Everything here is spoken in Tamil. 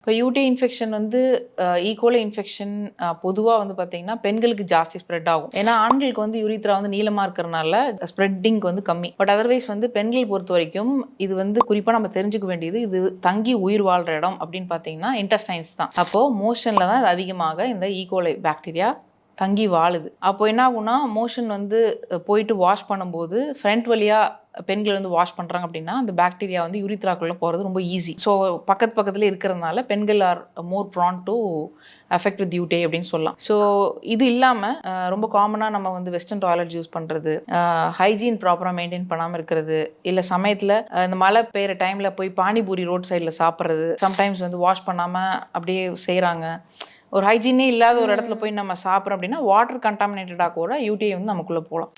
இப்போ யூடிஐ இன்ஃபெக்ஷன் வந்து ஈகோலை இன்ஃபெக்ஷன் பொதுவாக வந்து பார்த்தீங்கன்னா பெண்களுக்கு ஜாஸ்தி ஸ்ப்ரெட் ஆகும். ஏன்னா ஆண்களுக்கு வந்து யூரித்ரா வந்து நீளமாக இருக்கிறனால ஸ்ப்ரெட்டிங் வந்து கம்மி. பட் அதர்வைஸ் வந்து பெண்கள் பொறுத்த வரைக்கும் இது வந்து குறிப்பாக நம்ம தெரிஞ்சுக்க வேண்டியது, இது தங்கி உயிர் வாழ்கிற இடம் அப்படின்னு பார்த்தீங்கன்னா இன்டெஸ்டைன்ஸ் தான். அப்போது மோஷனில் தான் அது அதிகமாக இந்த ஈகோலை பாக்டீரியா தங்கி வாழுது. அப்போ என்ன ஆகும்னா மோஷன் வந்து போயிட்டு வாஷ் பண்ணும்போது ஃப்ரண்ட் வழியாக பெண்கள் வந்து வாஷ் பண்ணுறாங்க அப்படின்னா அந்த பாக்டீரியா வந்து யூரித்ராக்குள்ளே போகிறது ரொம்ப ஈஸி. ஸோ பக்கத்தில் இருக்கிறதுனால பெண்கள் are more prone to affect with UTI அப்படின்னு சொல்லலாம். ஸோ இது இல்லாமல் ரொம்ப காமனாக நம்ம வந்து வெஸ்டர்ன் டாய்லெட் யூஸ் பண்ணுறது, ஹைஜீன் ப்ராப்பராக மெயின்டைன் பண்ணாமல் இருக்கிறது, இல்லை சமயத்தில் இந்த மழை பெய்கிற டைமில் போய் பானிபூரி ரோட் சைடில் சாப்பிட்றது, சம்டைம்ஸ் வந்து வாஷ் பண்ணாமல் அப்படியே செய்கிறாங்க. ஒரு ஹைஜீனே இல்லாத ஒரு இடத்துல போய் நம்ம சாப்பிட்றோம் அப்படின்னா வாட்டர் கண்டாமினேட்டடாக கூட யூடிஐ வந்து நமக்குள்ளே போகலாம்.